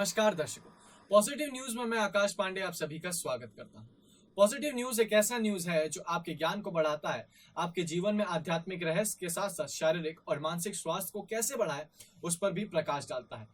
नमस्कार दर्शकों, positive news में मैं आकाश पांडे आप सभी का स्वागत करता हूं। पॉजिटिव न्यूज एक ऐसा न्यूज है जो आपके ज्ञान को बढ़ाता है, आपके जीवन में आध्यात्मिक रहस्य के साथ साथ शारीरिक और मानसिक स्वास्थ्य को कैसे बढ़ाए उस पर भी प्रकाश डालता है।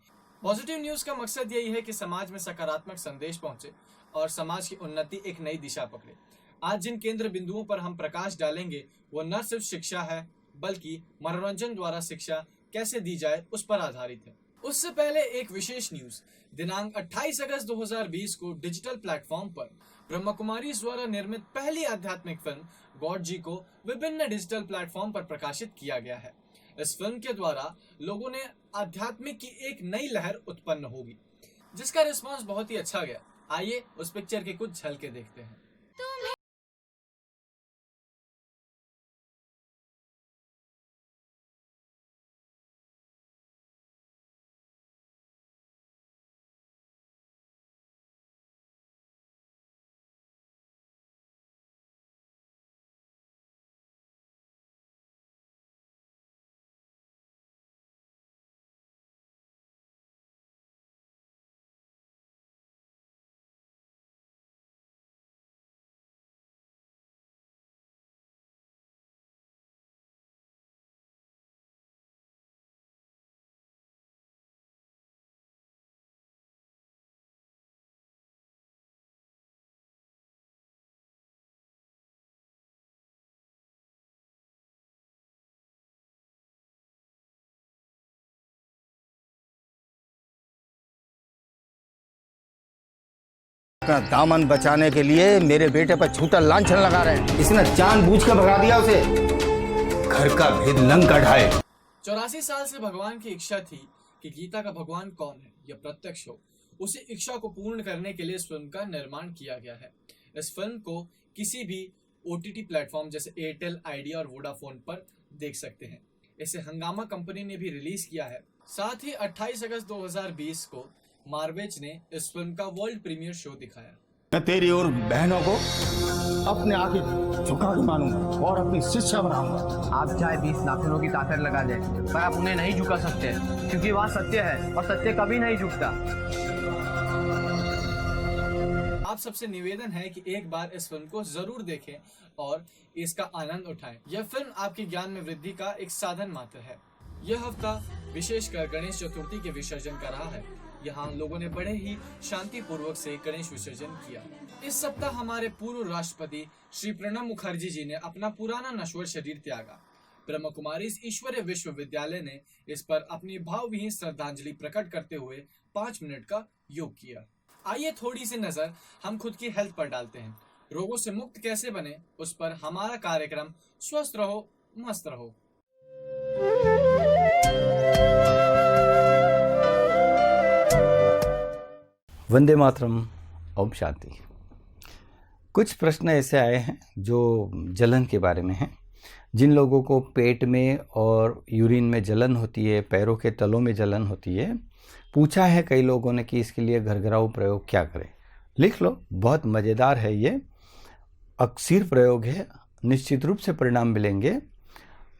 पॉजिटिव न्यूज का मकसद यही है कि समाज में सकारात्मक संदेश पहुंचे और समाज की उन्नति एक नई दिशा पकड़े। आज जिन केंद्र बिंदुओं पर हम प्रकाश डालेंगे वो न सिर्फ शिक्षा है बल्कि मनोरंजन द्वारा शिक्षा कैसे दी जाए उस पर आधारित है। उससे पहले एक विशेष न्यूज। दिनांक 28 अगस्त 2020 को डिजिटल प्लेटफॉर्म पर ब्रह्मा कुमारी द्वारा निर्मित पहली आध्यात्मिक फिल्म गॉड जी को विभिन्न डिजिटल प्लेटफॉर्म पर प्रकाशित किया गया है। इस फिल्म के द्वारा लोगों ने आध्यात्मिक की एक नई लहर उत्पन्न होगी, जिसका रिस्पांस बहुत ही अच्छा गया। आइए उस पिक्चर के कुछ झलके देखते हैं। अपना दामन बचाने के लिए मेरे बेटे पर झूठा लांछन लगा रहे हैं। इसने जानबूझकर भगा दिया उसे। घर का भेद लंक ढाए। 84 साल से भगवान की इच्छा थी कि गीता का भगवान कौन है यह प्रत्यक्ष हो। उसी इच्छा को पूर्ण करने के लिए इस फिल्म का निर्माण किया गया है। इस फिल्म को किसी भी OTT प्लेटफॉर्म जैसे एयरटेल, आइडिया और वोडाफोन पर देख सकते हैं। इसे हंगामा कंपनी ने भी रिलीज किया है। साथ ही 28 अगस्त 2020 को मार्वेज ने इस फिल्म का वर्ल्ड प्रीमियर शो दिखाया। मैं तेरी और बहनों को अपने आगे झुका के मानूंगा और अपनी शिष्या बनाऊंगा। आप चाहे 20 नाखूनों की ताकत लगा दें पर आप उन्हें नहीं झुका सकते, क्योंकि वह सत्य है और सत्य कभी नहीं झुकता। आप सबसे निवेदन है कि एक बार इस फिल्म को जरूर देखें और इसका आनंद उठाएं। यह फिल्म आपके ज्ञान में वृद्धि का एक साधन मात्र है। यह हफ्ता विशेषकर गणेश चतुर्थी के विसर्जन का रहा है। यहाँ लोगों ने बड़े ही शांति पूर्वक से गणेश विसर्जन किया। इस सप्ताह हमारे पूर्व राष्ट्रपति श्री प्रणब मुखर्जी जी ने अपना पुराना नश्वर शरीर त्यागा। ब्रह्मा कुमारी ईश्वरीय विश्वविद्यालय ने इस पर अपनी भावविहीन श्रद्धांजलि प्रकट करते हुए 5 मिनट का योग किया। आइए थोड़ी सी नजर हम खुद की हेल्थ पर डालते हैं। रोगों से मुक्त कैसे बने उस पर हमारा कार्यक्रम स्वस्थ रहो मस्त रहो। वंदे मातरम, ओम शांति। कुछ प्रश्न ऐसे आए हैं जो जलन के बारे में हैं। जिन लोगों को पेट में और यूरिन में जलन होती है, पैरों के तलों में जलन होती है, पूछा है कई लोगों ने कि इसके लिए घरघराऊ प्रयोग क्या करें। लिख लो, बहुत मज़ेदार है ये। अक्सर प्रयोग है, निश्चित रूप से परिणाम मिलेंगे।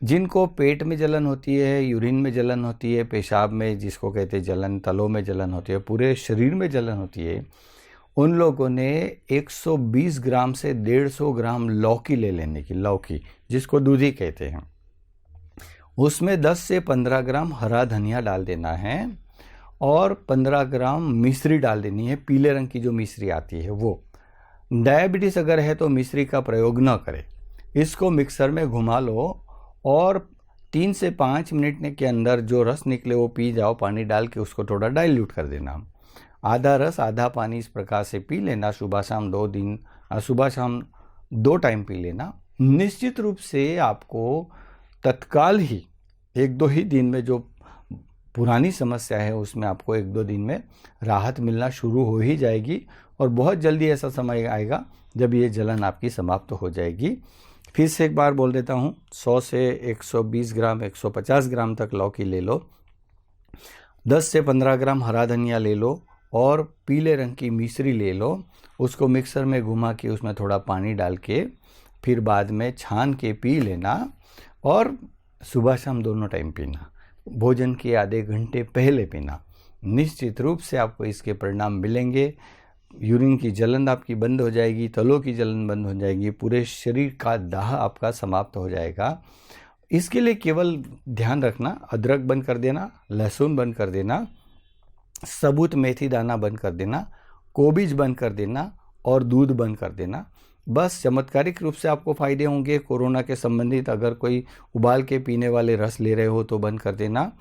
जिनको पेट में जलन होती है, यूरिन में जलन होती है, पेशाब में जिसको कहते हैं जलन, तलों में जलन होती है, पूरे शरीर में जलन होती है, उन लोगों ने 120 ग्राम से 150 ग्राम लौकी ले लेने की। लौकी जिसको दूधी कहते हैं, उसमें 10 से 15 ग्राम हरा धनिया डाल देना है और 15 ग्राम मिश्री डाल देनी है। पीले रंग की जो मिश्री आती है वो। डायबिटीज़ अगर है तो मिश्री का प्रयोग न करें। इसको मिक्सर में घुमा लो और 3 से 5 मिनट के अंदर जो रस निकले वो पी जाओ। पानी डाल के उसको थोड़ा डाइल्यूट कर देना। आधा रस आधा पानी इस प्रकार से पी लेना। सुबह शाम 2 टाइम पी लेना। निश्चित रूप से आपको तत्काल ही 1-2 ही दिन में जो पुरानी समस्या है उसमें आपको 1-2 दिन में राहत मिलना शुरू हो ही जाएगी और बहुत जल्दी ऐसा समय आएगा जब ये जलन आपकी समाप्त हो जाएगी। फिर से एक बार बोल देता हूँ, 100 से 120 ग्राम 150 ग्राम तक लौकी ले लो, 10 से 15 ग्राम हरा धनिया ले लो और पीले रंग की मिश्री ले लो। उसको मिक्सर में घुमा के उसमें थोड़ा पानी डाल के फिर बाद में छान के पी लेना और सुबह शाम दोनों टाइम पीना। भोजन के आधे घंटे पहले पीना। निश्चित रूप से आपको इसके परिणाम मिलेंगे। यूरिन की जलन आपकी बंद हो जाएगी, तलों की जलन बंद हो जाएगी, पूरे शरीर का दाह आपका समाप्त हो जाएगा। इसके लिए केवल ध्यान रखना, अदरक बंद कर देना, लहसुन बंद कर देना, सबूत मेथी दाना बंद कर देना, कोबीज बंद कर देना और दूध बंद कर देना। बस चमत्कारिक रूप से आपको फ़ायदे होंगे। कोरोना के संबंधित अगर कोई उबाल के पीने वाले रस ले रहे हो तो बंद कर देना।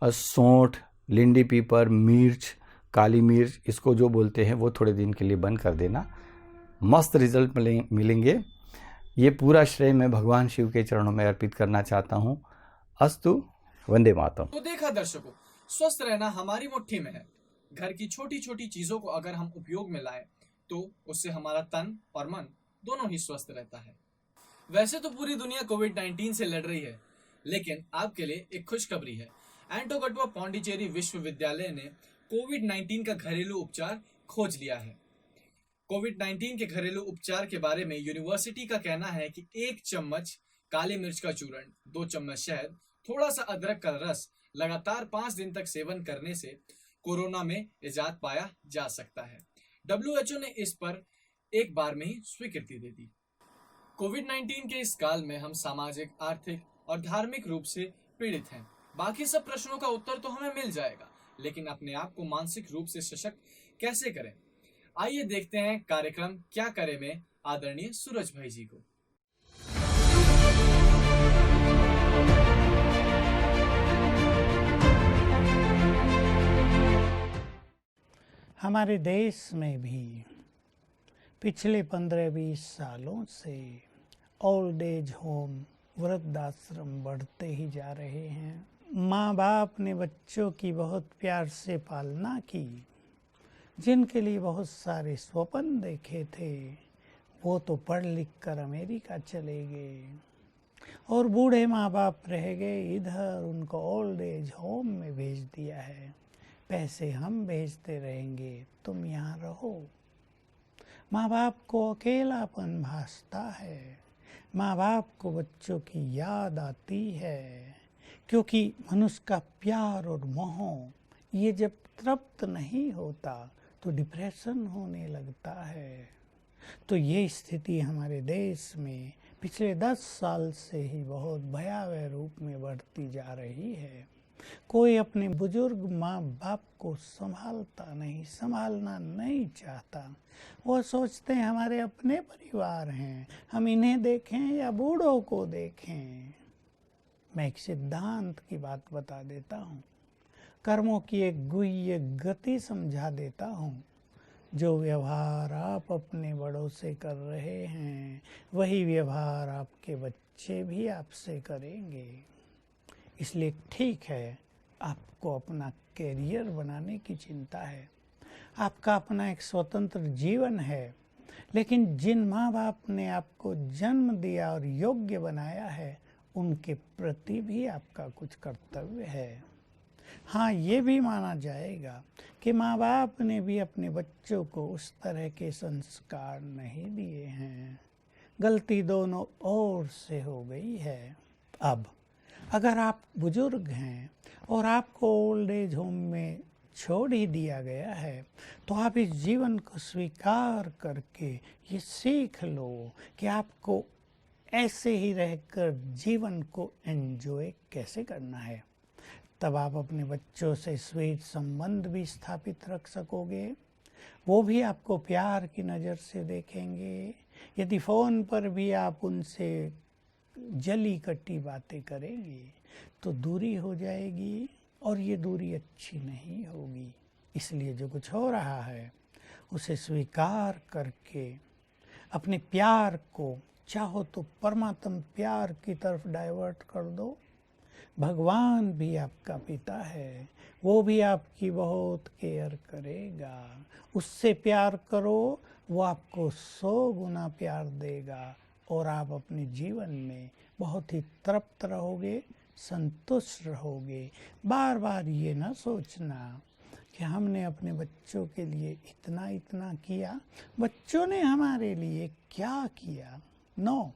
और सौंठ, लिंडी पीपर, मिर्च, काली मिर्च, इसको जो बोलते हैं वो थोड़े दिन के लिए बंद कर देना। मस्त रिजल्ट मिलेंगे। ये पूरा श्रेय मैं भगवान शिव के चरणों में अर्पित करना चाहता हूँ। अस्तु, वंदे मातरम। तो देखा दर्शकों, स्वस्थ रहना हमारी मुट्ठी में है। घर की छोटी छोटी चीजों को अगर हम उपयोग में लाएं तो उससे हमारा तन और मन दोनों ही स्वस्थ रहता है। वैसे तो पूरी दुनिया कोविड-19 से लड़ रही है, लेकिन आपके लिए एक खुशखबरी है। एंटोगट्वा पौंडीचेरी विश्वविद्यालय ने कोविड-19 का घरेलू उपचार खोज लिया है। कोविड-19 के घरेलू उपचार के बारे में यूनिवर्सिटी का कहना है कि 1 चम्मच काली मिर्च का चूर्ण, 2 चम्मच शहद, थोड़ा सा अदरक का रस लगातार 5 दिन तक सेवन करने से कोरोना में इजाद पाया जा सकता है। WHO ने इस पर एक बार में ही स्वीकृति दे दी। कोविड-19 के इस काल में हम सामाजिक, आर्थिक और धार्मिक रूप से पीड़ित हैं। बाकी सब प्रश्नों का उत्तर तो हमें मिल जाएगा, लेकिन अपने आप को मानसिक रूप से सशक्त कैसे करें? आइए देखते हैं कार्यक्रम क्या करें में आदरणीय सूरज भाई जी को। हमारे देश में भी पिछले 15-20 सालों से ओल्ड एज होम, वृद्धाश्रम बढ़ते ही जा रहे हैं। माँ बाप ने बच्चों की बहुत प्यार से पालना की। जिनके लिए बहुत सारे स्वप्न देखे थे वो तो पढ़ लिख कर अमेरिका चले गए और बूढ़े माँ बाप रह गए इधर। उनको ओल्ड एज होम में भेज दिया है। पैसे हम भेजते रहेंगे, तुम यहाँ रहो। माँ बाप को अकेलापन भासता है। माँ बाप को बच्चों की याद आती है, क्योंकि मनुष्य का प्यार और मोह ये जब तृप्त नहीं होता तो डिप्रेशन होने लगता है। तो ये स्थिति हमारे देश में पिछले 10 साल से ही बहुत भयावह रूप में बढ़ती जा रही है। कोई अपने बुजुर्ग माँ बाप को संभालता नहीं, संभालना नहीं चाहता। वो सोचते हैं हमारे अपने परिवार हैं, हम इन्हें देखें या बूढ़ों को देखें। मैं एक सिद्धांत की बात बता देता हूँ, कर्मों की एक गुह्य गति समझा देता हूँ। जो व्यवहार आप अपने बड़ों से कर रहे हैं वही व्यवहार आपके बच्चे भी आपसे करेंगे। इसलिए ठीक है, आपको अपना कैरियर बनाने की चिंता है, आपका अपना एक स्वतंत्र जीवन है, लेकिन जिन माँ बाप ने आपको जन्म दिया और योग्य बनाया है उनके प्रति भी आपका कुछ कर्तव्य है। हाँ, ये भी माना जाएगा कि माँ बाप ने भी अपने बच्चों को उस तरह के संस्कार नहीं दिए हैं। गलती दोनों ओर से हो गई है। अब अगर आप बुजुर्ग हैं और आपको ओल्ड एज होम में छोड़ ही दिया गया है तो आप इस जीवन को स्वीकार करके ये सीख लो कि आपको ऐसे ही रहकर जीवन को एंजॉय कैसे करना है। तब आप अपने बच्चों से स्वीट संबंध भी स्थापित रख सकोगे। वो भी आपको प्यार की नज़र से देखेंगे। यदि फ़ोन पर भी आप उनसे जली कटी बातें करेंगे तो दूरी हो जाएगी और ये दूरी अच्छी नहीं होगी। इसलिए जो कुछ हो रहा है उसे स्वीकार करके अपने प्यार को चाहो तो परमात्म प्यार की तरफ डाइवर्ट कर दो। भगवान भी आपका पिता है, वो भी आपकी बहुत केयर करेगा। उससे प्यार करो, वो आपको 100 गुना प्यार देगा और आप अपने जीवन में बहुत ही तृप्त रहोगे, संतुष्ट रहोगे। बार बार ये ना सोचना कि हमने अपने बच्चों के लिए इतना इतना किया, बच्चों ने हमारे लिए क्या किया। नो,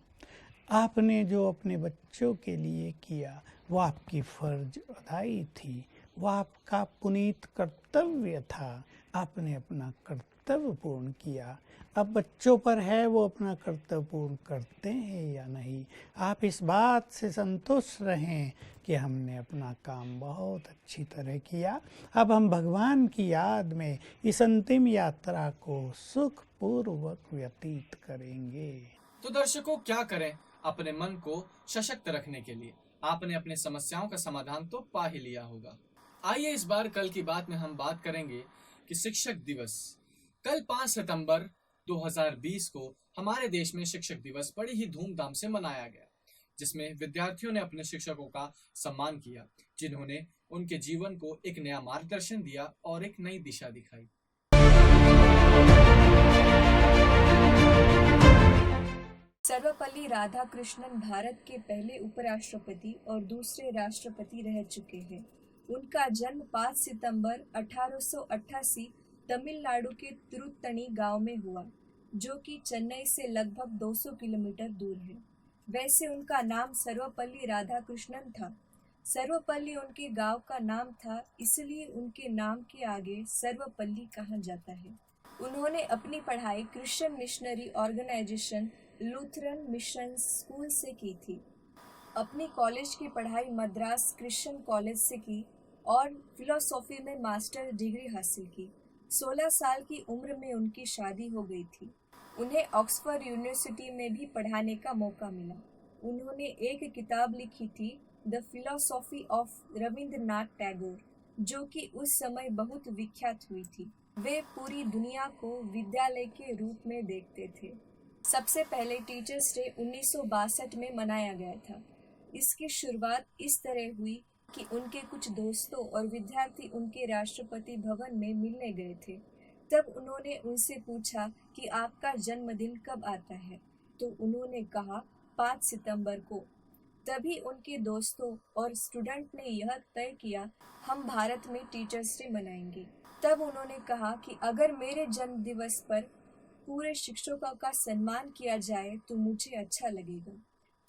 आपने जो अपने बच्चों के लिए किया वो आपकी फ़र्ज अदाई थी, वह आपका पुनीत कर्तव्य था। आपने अपना कर्तव्य पूर्ण किया। अब बच्चों पर है वो अपना कर्तव्य पूर्ण करते हैं या नहीं। आप इस बात से संतुष्ट रहें कि हमने अपना काम बहुत अच्छी तरह किया। अब हम भगवान की याद में इस अंतिम यात्रा को सुखपूर्वक व्यतीत करेंगे। तो दर्शकों, क्या करें अपने मन को सशक्त रखने के लिए? आपने अपनी समस्याओं का समाधान तो पा ही लिया होगा। आइए इस बार कल की बात में हम बात करेंगे कि शिक्षक दिवस। कल 5 सितंबर 2020 को हमारे देश में शिक्षक दिवस बड़ी ही धूमधाम से मनाया गया, जिसमें विद्यार्थियों ने अपने शिक्षकों का सम्मान किया, जिन्होंने उनके जीवन को एक नया मार्गदर्शन दिया और एक नई दिशा दिखाई। सर्वपल्ली राधाकृष्णन भारत के पहले उपराष्ट्रपति और दूसरे राष्ट्रपति रह चुके हैं। उनका जन्म 5 सितंबर 1888 तमिलनाडु के तिरुत्तनी गांव में हुआ, जो कि चेन्नई से लगभग 200 किलोमीटर दूर है। वैसे उनका नाम सर्वपल्ली राधाकृष्णन था। सर्वपल्ली उनके गांव का नाम था, इसलिए उनके नाम के आगे सर्वपल्ली कहा जाता है। उन्होंने अपनी पढ़ाई Christian missionary organization Lutheran mission school से की थी। अपनी कॉलेज की पढ़ाई मद्रास क्रिश्चियन कॉलेज से की और फिलोसॉफी में मास्टर डिग्री हासिल की। 16 साल की उम्र में उनकी शादी हो गई थी। उन्हें ऑक्सफोर्ड यूनिवर्सिटी में भी पढ़ाने का मौका मिला। उन्होंने एक किताब लिखी थी, the philosophy of Rabindranath Tagore, जो कि उस समय बहुत विख्यात हुई थी। वे पूरी दुनिया को विद्यालय के रूप में देखते थे। सबसे पहले टीचर्स डे 1962 में मनाया गया था। इसकी शुरुआत इस तरह हुई कि उनके कुछ दोस्तों और विद्यार्थी उनके राष्ट्रपति भवन में मिलने गए थे। तब उन्होंने उनसे पूछा कि आपका जन्मदिन कब आता है, तो उन्होंने कहा 5 सितंबर को। तभी उनके दोस्तों और स्टूडेंट ने यह तय किया, हम भारत में टीचर्स डे मनाएंगे। तब उन्होंने कहा कि अगर मेरे जन्म दिवस पर पूरे शिक्षकों का सम्मान किया जाए तो मुझे अच्छा लगेगा।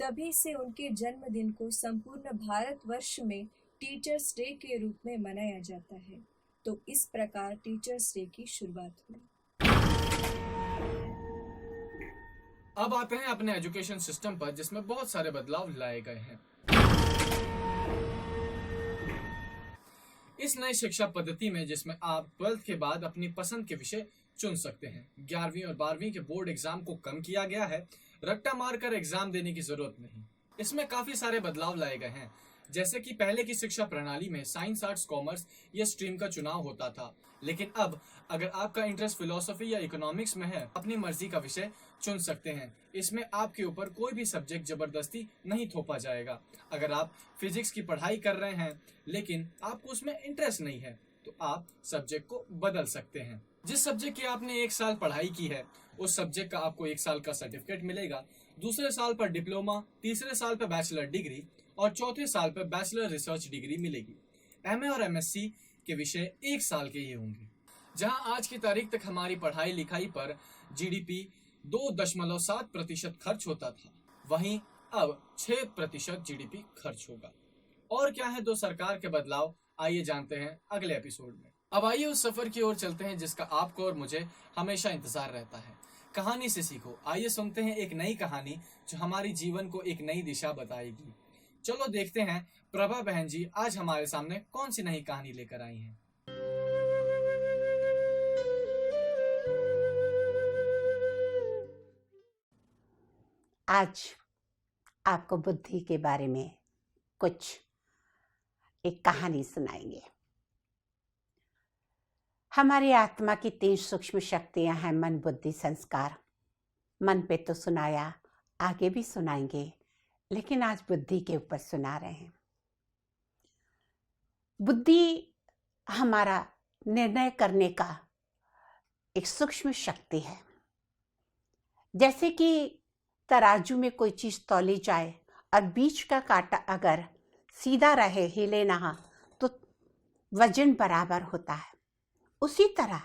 तभी से उनके जन्मदिन को संपूर्ण भारतवर्ष में टीचर्स डे के रूप में मनाया जाता है। तो इस प्रकार टीचर्स डे की शुरुआत हुई। अब आते हैं अपने एजुकेशन सिस्टम पर, जिसमें बहुत सारे बदलाव लाए गए हैं। इस नई शिक्षा पद्धति में, जिसमें आप 12th के बाद अपनी पसंद के विषय चुन सकते हैं। 11वीं और 12वीं के बोर्ड एग्जाम को कम किया गया है। रट्टा मारकर एग्जाम देने की जरूरत नहीं। इसमें काफी सारे बदलाव लाए गए हैं, जैसे कि पहले की शिक्षा प्रणाली में साइंस, आर्ट्स, कॉमर्स या स्ट्रीम का चुनाव होता था, लेकिन अब अगर आपका इंटरेस्ट फिलोसफी या इकोनॉमिक्स में है, अपनी मर्जी का विषय चुन सकते हैं। इसमें आपके ऊपर कोई भी सब्जेक्ट जबरदस्ती नहीं थोपा जाएगा। अगर आप फिजिक्स की पढ़ाई कर रहे हैं लेकिन आपको उसमें इंटरेस्ट नहीं है, तो आप सब्जेक्ट को बदल सकते हैं। जिस सब्जेक्ट की आपने 1 साल पढ़ाई की है, उस सब्जेक्ट का आपको 1 साल का सर्टिफिकेट मिलेगा। दूसरे साल पर डिप्लोमा, तीसरे साल पर बैचलर डिग्री और चौथे साल पर बैचलर रिसर्च डिग्री मिलेगी। एमए और एमएससी के विषय 1 साल के ही होंगे। जहां आज की तारीख तक हमारी पढ़ाई लिखाई पर जीडीपी 2.7% खर्च होता था, वहीं अब 6% जीडीपी खर्च होगा। और क्या है 2 सरकार के बदलाव, आइए जानते हैं अगले एपिसोड में। अब आइए उस सफर की ओर चलते हैं जिसका आपको और मुझे हमेशा इंतजार रहता है। कहानी से सीखो। आइए सुनते हैं एक नई कहानी जो हमारी जीवन को एक नई दिशा बताएगी। चलो देखते हैं प्रभा बहन जी आज हमारे सामने कौन सी नई कहानी लेकर आई हैं। आज आपको बुद्धि के बारे में कुछ एक कहानी सुनाएंगे। हमारी आत्मा की 3 सूक्ष्म शक्तियां हैं, मन, बुद्धि, संस्कार। मन पे तो सुनाया, आगे भी सुनाएंगे, लेकिन आज बुद्धि के ऊपर सुना रहे हैं। बुद्धि हमारा निर्णय करने का एक सूक्ष्म शक्ति है। जैसे कि तराजू में कोई चीज तौली जाए और बीच का कांटा अगर सीधा रहे, हिले ना, तो वजन बराबर होता है। उसी तरह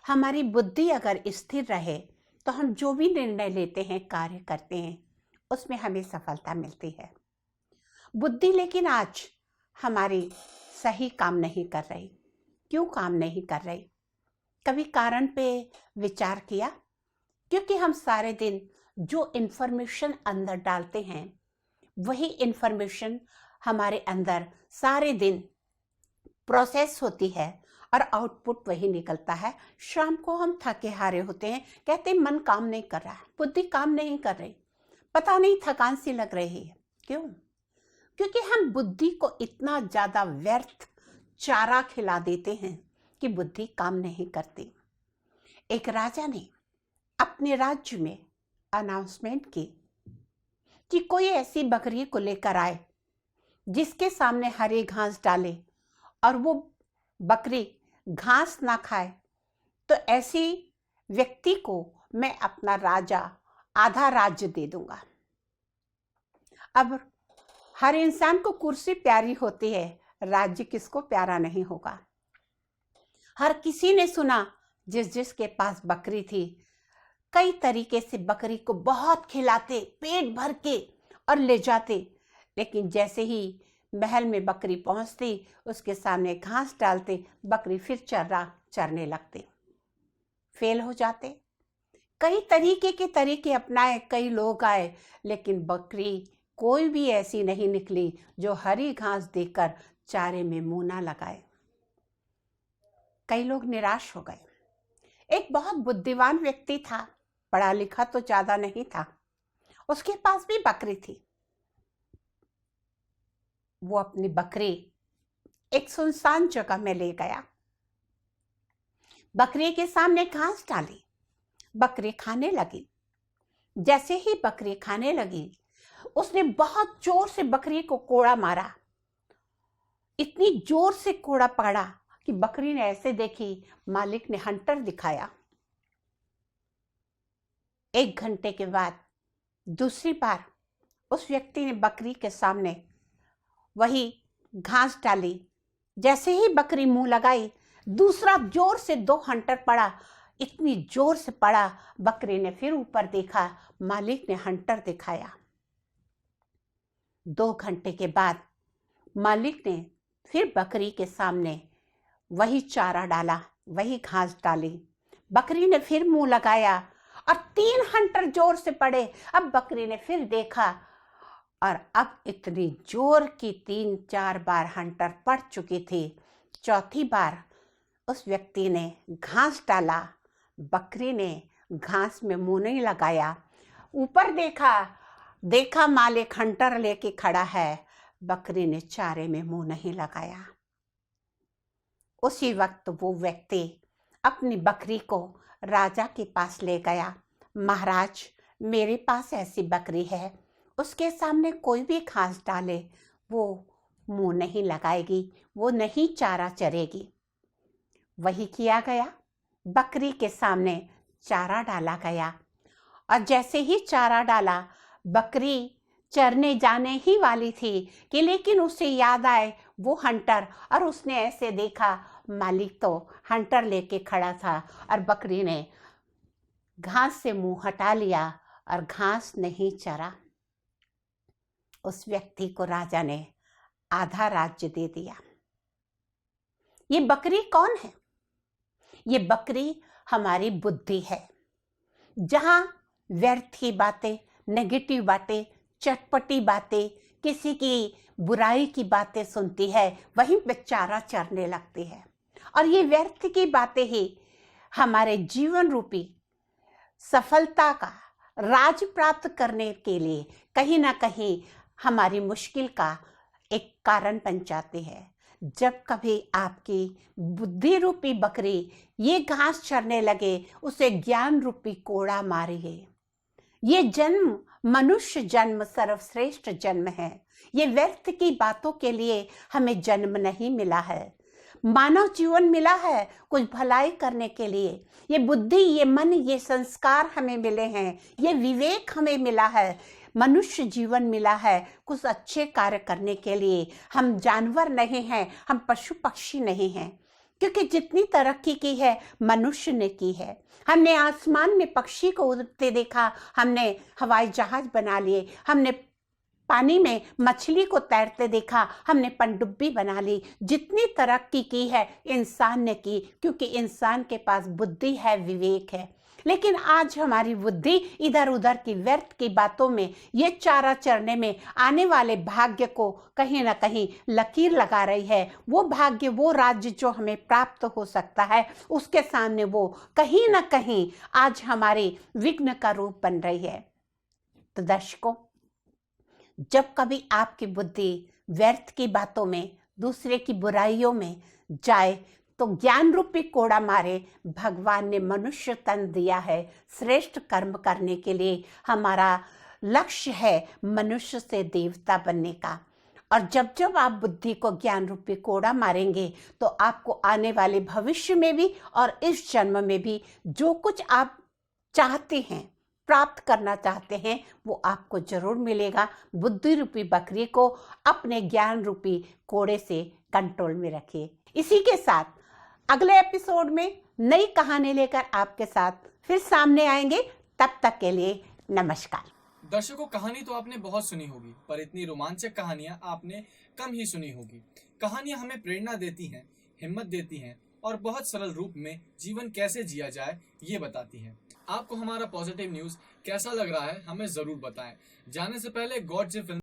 हमारी बुद्धि अगर स्थिर रहे तो हम जो भी निर्णय लेते हैं, कार्य करते हैं, उसमें हमें सफलता मिलती है। बुद्धि लेकिन आज हमारी सही काम नहीं कर रही। क्यों काम नहीं कर रही? कभी कारण पे विचार किया? क्योंकि हम सारे दिन जो इन्फॉर्मेशन अंदर डालते हैं वही इन्फॉर्मेशन हमारे अंदर सारे दिन प्रोसेस होती है और आउटपुट वही निकलता है। शाम को हम थके हारे होते हैं, कहते हैं मन काम नहीं कर रहा है, बुद्धि काम नहीं कर रही, पता नहीं थकान सी लग रही है। क्यों? क्योंकि हम बुद्धि को इतना ज़्यादा व्यर्थ चारा खिला देते हैं कि बुद्धि काम नहीं करती। एक राजा ने अपने राज्य में अनाउंसमेंट की कि कोई ऐसी बकरी को लेकर आए जिसके सामने हरी घास डाले और वो बकरी घास ना खाए, तो ऐसी व्यक्ति को मैं अपना आधा राज्य दे दूंगा। अब हर इंसान को कुर्सी प्यारी होती है, राज्य किसको प्यारा नहीं होगा। हर किसी ने सुना, जिसके पास बकरी थी, कई तरीके से बकरी को बहुत खिलाते, पेट भर के और ले जाते, लेकिन जैसे ही महल में बकरी पहुंचती, उसके सामने घास डालते, बकरी फिर चरने लगते, फेल हो जाते। कई तरीके के तरीके अपनाए, कई लोग आए, लेकिन बकरी कोई भी ऐसी नहीं निकली जो हरी घास देकर चारे में मुंह ना लगाए। कई लोग निराश हो गए। एक बहुत बुद्धिमान व्यक्ति था, पढ़ा लिखा तो ज्यादा नहीं था, उसके पास भी बकरी थी। वो अपनी बकरी एक सुनसान जगह में ले गया, बकरी के सामने घास डाली, बकरी खाने लगी। जैसे ही बकरी खाने लगी, उसने बहुत जोर से बकरी को कोड़ा मारा, इतनी जोर से कोड़ा पड़ा कि बकरी ने ऐसे देखी, मालिक ने हंटर दिखाया। 1 घंटे के बाद दूसरी बार उस व्यक्ति ने बकरी के सामने वही घास डाली। जैसे ही बकरी मुंह लगाई, दूसरा जोर से 2 हंटर पड़ा, इतनी जोर से पड़ा, बकरी ने फिर ऊपर देखा, मालिक ने हंटर दिखाया। 2 घंटे के बाद मालिक ने फिर बकरी के सामने वही चारा डाला, वही घास डाली, बकरी ने फिर मुंह लगाया और 3 हंटर जोर से पड़े। अब बकरी ने फिर देखा और अब इतनी जोर की 3-4 बार हंटर पड़ चुकी थी। चौथी बार उस व्यक्ति ने घास डाला, बकरी ने घास में मुंह नहीं लगाया, ऊपर देखा मालिक हंटर लेके खड़ा है, बकरी ने चारे में मुंह नहीं लगाया। उसी वक्त वो व्यक्ति अपनी बकरी को राजा के पास ले गया। महाराज, मेरे पास ऐसी बकरी है, उसके सामने कोई भी घास डाले वो मुंह नहीं लगाएगी, वो नहीं चारा चरेगी। वही किया गया, बकरी के सामने चारा डाला गया और जैसे ही चारा डाला, बकरी चरने जाने ही वाली थी कि लेकिन उसे याद आए वो हंटर, और उसने ऐसे देखा मालिक तो हंटर लेके खड़ा था और बकरी ने घास से मुंह हटा लिया और घास नहीं चरा। उस व्यक्ति को राजा ने आधा राज्य दे दिया। ये बकरी कौन है? ये बकरी हमारी बुद्धि है। जहां व्यर्थ की बातें, नेगेटिव बातें, चटपटी बातें, किसी की बुराई की बातें सुनती है, वहीं पे चारा चरने लगती है। और ये व्यर्थ की बातें ही हमारे जीवन रूपी सफलता का राज प्राप्त करने के लिए कहीं ना कहीं हमारी मुश्किल का एक कारण बन जाती है। जब कभी आपकी बुद्धि रूपी बकरी ये घास चरने लगे, उसे ज्ञान रूपी कोड़ा मारिए। ये जन्म मनुष्य जन्म सर्वश्रेष्ठ जन्म है। ये व्यर्थ की बातों के लिए हमें जन्म नहीं मिला है। मानव जीवन मिला है कुछ भलाई करने के लिए। ये बुद्धि, ये मन, ये संस्कार हमें मिले हैं, ये विवेक हमें मिला है, मनुष्य जीवन मिला है कुछ अच्छे कार्य करने के लिए। हम जानवर नहीं हैं, हम पशु पक्षी नहीं हैं, क्योंकि जितनी तरक्की की है मनुष्य ने की है। हमने आसमान में पक्षी को उड़ते देखा, हमने हवाई जहाज बना लिए, हमने पानी में मछली को तैरते देखा, हमने पनडुब्बी बना ली। जितनी तरक्की की है इंसान ने की, क्योंकि इंसान के पास बुद्धि है, विवेक है। लेकिन आज हमारी बुद्धि इधर उधर की व्यर्थ की बातों में, ये चारा चरने में आने वाले भाग्य को कहीं ना कहीं लकीर लगा रही है। वो भाग्य, वो राज्य जो हमें प्राप्त हो सकता है, उसके सामने वो कहीं ना कहीं आज हमारे विघ्न का रूप बन रही है। तो दर्शकों, जब कभी आपकी बुद्धि व्यर्थ की बातों में, दूसरे की बुराइयों में जाए, तो ज्ञान रूपी कोड़ा मारे। भगवान ने मनुष्य तन दिया है श्रेष्ठ कर्म करने के लिए। हमारा लक्ष्य है मनुष्य से देवता बनने का। और जब जब आप बुद्धि को ज्ञान रूपी कोड़ा मारेंगे, तो आपको आने वाले भविष्य में भी और इस जन्म में भी जो कुछ आप चाहते हैं, प्राप्त करना चाहते हैं, वो आपको जरूर मिलेगा। बुद्धि रूपी बकरी को अपने ज्ञान रूपी कोड़े से कंट्रोल में रखिए। इसी के साथ अगले एपिसोड में नई कहानी लेकर आपके साथ फिर सामने आएंगे। तब तक के लिए नमस्कार। दर्शकों, कहानी तो आपने बहुत सुनी होगी, पर इतनी रोमांचक कहानियां आपने कम ही सुनी होगी। कहानियां हमें प्रेरणा देती हैं, हिम्मत देती हैं और बहुत सरल रूप में जीवन कैसे जिया जाए ये बताती हैं। आपको हमारा पॉजिटिव न्यूज कैसा लग रहा है हमें जरूर बताएं। जाने से पहले गॉड से